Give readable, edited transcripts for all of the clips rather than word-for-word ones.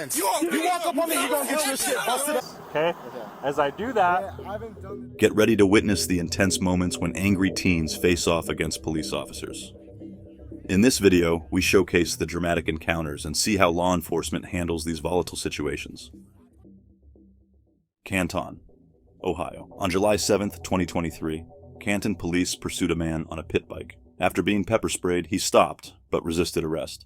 hands. You walk up on me, you're gonna get your shit busted up. Okay? As I do that, Get ready to witness the intense moments when angry teens face off against police officers. In this video, we showcase the dramatic encounters and see how law enforcement handles these volatile situations. Canton, Ohio. On July 7th, 2023, Canton police pursued a man on a pit bike. After being pepper sprayed, he stopped, but resisted arrest.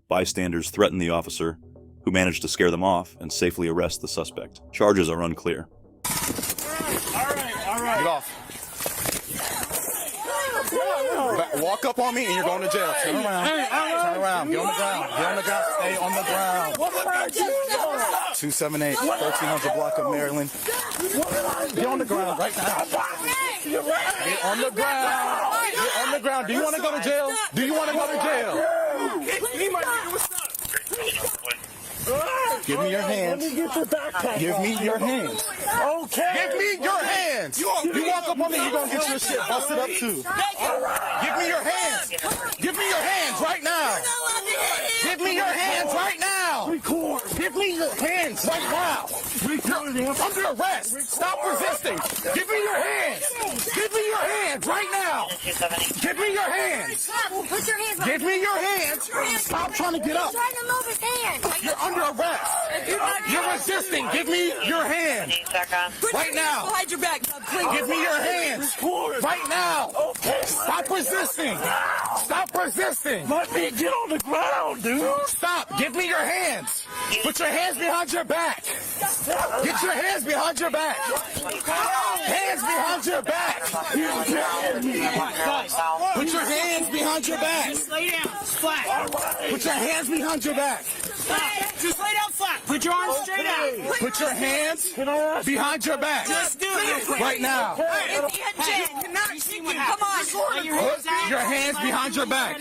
Bystanders threatened the officer, who managed to scare them off and safely arrest the suspect. Charges are unclear. All right. Get off. Walk up on me and you're going to jail. Turn around. Turn around. Get on the ground. Get on the ground. Stay on the ground. 278, 1300 block of Maryland. Get on the ground right now. Get on the ground. Get on the ground. Do you want to go to jail? Do you want to go to jail? Give me your hands. Let me get the backpack. Give me your hands. Okay. Give me your hands. You walk up on me, you're going to get your shit busted up too. Give me your hands. Give me your hands right now. Give me your hands right now. Record. Give me your hands right now. Record him. Under arrest. Stop resisting. Give me your hands. Give me your hands right now. Give me your hands. Put your hands up. Give me your hands. Stop trying to get up. Trying to move his hands. You're under arrest. You're resisting. Give me your hands. Right now. Behind your back. Give me your hands. Right now. Okay. Stop resisting. Stop resisting. Let me get on the ground, dude. Stop. Give me your hands. Put your hands behind your back. Get your hands behind your back. Hands behind your back. Put your hands behind your back. Just lay down. Flat. Put your hands behind your back. Just lay down flat. Put your arms straight out. Put your hands behind your back. Just do it. Right now. Come on. Put your hands behind your back.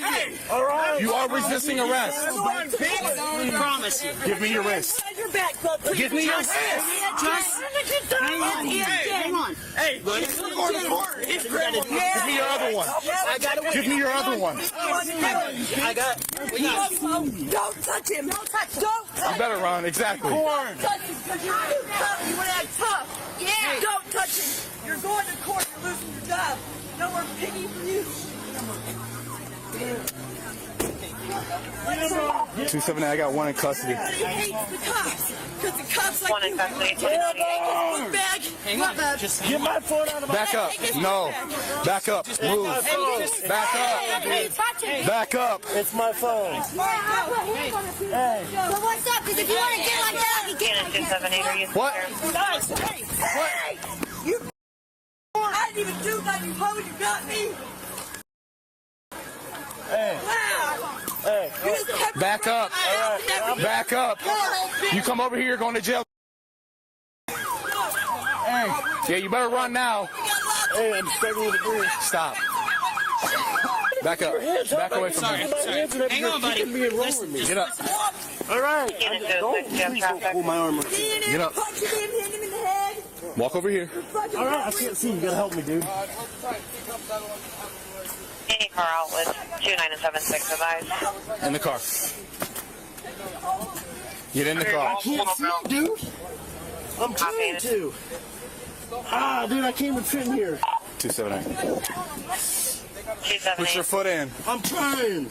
You are resisting arrest. I promise you. Give me your wrist. Give me your wrist. Just hang on. Hang on. Hey, let's go to court. Give me your other one. Give me your other one. I got. Don't touch him. Don't touch him. Don't touch him. You better run. Exactly. Touch him because you're tough. You want to act tough. Yeah. Don't touch him. You're going to court. You're losing your job. No more pity for you. 278, I got one in custody. He hates the cops. Because the cops like One in you. custody. Bag. Hang on. Just Get my phone out of my Back up. No. Back up. Move. Back up. Hey, touch him. Back up. It's my phone. Hey. So what's up? Because if you want to get like that, you get like that. 278, are you What? Guys, hey. Hey. You. I didn't even do nothing. How you got me? Hey. Wow. Hey. Back up. Back up. You come over here, you're going to jail. Hey. Yeah, you better run now. Hey, I'm struggling to breathe. Stop. Back up. Back away from me. Hang on, buddy. Listen, Get up. All right. Don't pull my arm. Get up. Punch him in, hit him in the head. Walk over here. All right. I can't see. You gotta help me, dude. any car out with 2976 advised. In the car. Get in the car. I can't see, dude. I'm trying to. Ah, dude, I can't even fit in here. 278. 278. Put your foot in. I'm trying.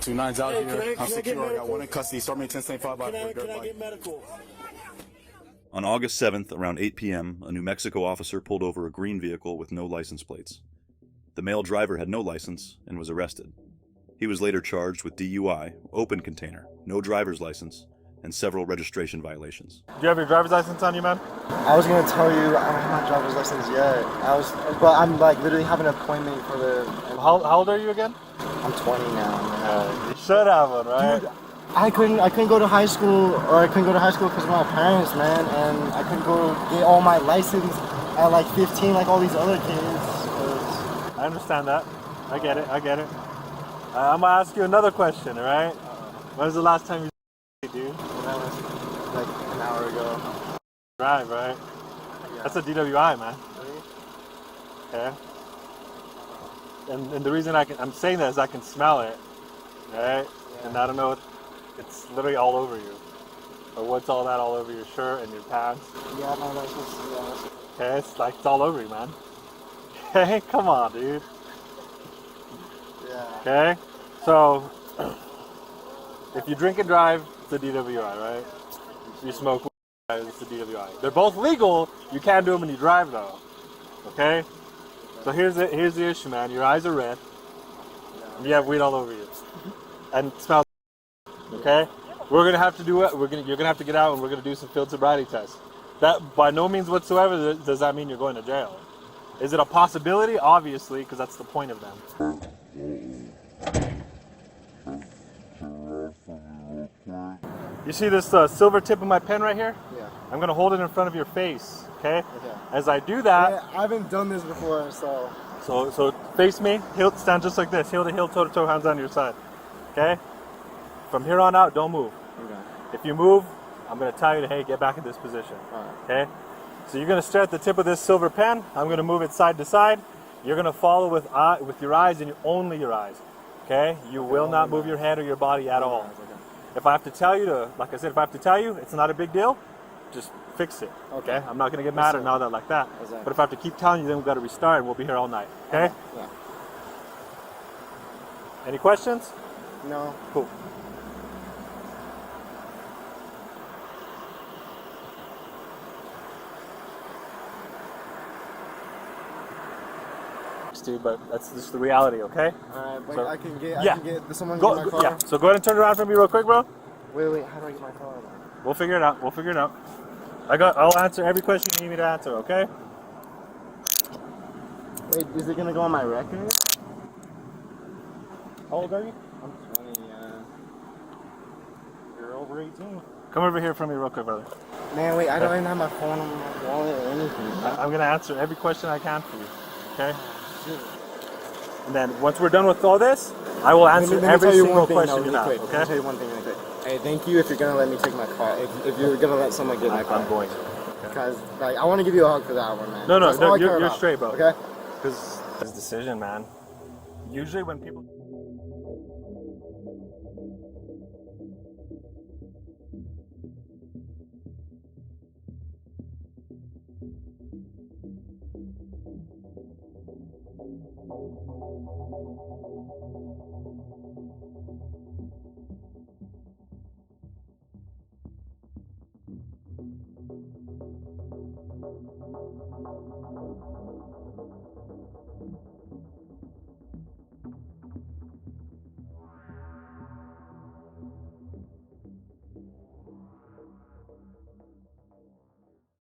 29's out Hey, here. can I'm I get secure. I got medical? one in custody. Start me 1075 by Can I dirt get bike. medical? On August 7th, around 8 p.m., a New Mexico officer pulled over a green vehicle with no license plates. The male driver had no license and was arrested. He was later charged with DUI, open container, no driver's license, and several registration violations. Do you have your driver's license on you, man? I was gonna tell you I don't have my driver's license yet. But I'm like literally having an appointment for the. How old are you again? I'm 20 now. Man. You should have one, right? Dude, I couldn't go to high school, because of my parents, man, and I couldn't go get all my license at like 15, like all these other kids. I understand that. I get it. I'm gonna ask you another question, all right? When was the last time you dude? When I was like an hour ago. Drive, right? Yeah. That's a DWI, man. Okay. And the reason I'm saying that is I can smell it, right? Yeah. And I don't know, it's literally all over you. Or what's all that all over your shirt and your pants? Yeah, no, that's just, yeah. Okay, it's like it's all over you, man. Okay, come on, dude. Yeah. Okay, so if you drink and drive, it's a DWI, right? If you smoke, it's a DWI. They're both legal. You can't do them when you drive, though. Okay. So here's the issue, man. Your eyes are red. And you have weed all over you, and it smells. Okay. We're gonna have to do it. You're gonna have to get out, and we're gonna do some field sobriety tests. That by no means whatsoever does that mean you're going to jail. Is it a possibility? Obviously, because that's the point of them. You see this silver tip of my pen right here? Yeah. I'm gonna hold it in front of your face, okay? Okay. As I do that, Yeah, I haven't done this before, so. so face me, heel, stand just like this, heel to heel, toe to toe, hands on your side, okay? From here on out, don't move. Okay. If you move, I'm gonna tell you to, hey, get back in this position, okay? So you're gonna stare at the tip of this silver pen. I'm gonna move it side to side. You're gonna follow with your eyes and only your eyes, okay? You will not move your head or your body at all. If I have to tell you to, like I said, if I have to tell you, it's not a big deal. Just fix it, okay? I'm not gonna get mad or all that like that. Exactly. But if I have to keep telling you, then we've got to restart and we'll be here all night, okay? Yeah. Any questions? No. Cool. Dude, but that's just the reality, okay? Alright, but So- I can get, yeah. someone Go, get my car? yeah. So go ahead and turn around for me real quick, bro. Wait, how do I get my car? We'll figure it out. We'll figure it out. I'll answer every question you need me to answer, okay? Wait, is it gonna go on my record? How old are you? I'm 20, yeah. You're over 18. Come over here for me real quick, brother. Man, wait, I don't even have my phone on my wallet or anything. I'm gonna answer every question I can for you, okay? And then once we're done with all this, I will answer Let me every tell you single one thing, question really you have, quick. Let me okay? tell you one thing really quick. Hey, thank you if you're gonna let me take my car. If you're gonna let someone get my car. I'm going. Because, like, I want to give you a hug for that one, man. No, That's all I care you're about, straight, bro. Okay? Because it's a decision, man. Usually when people...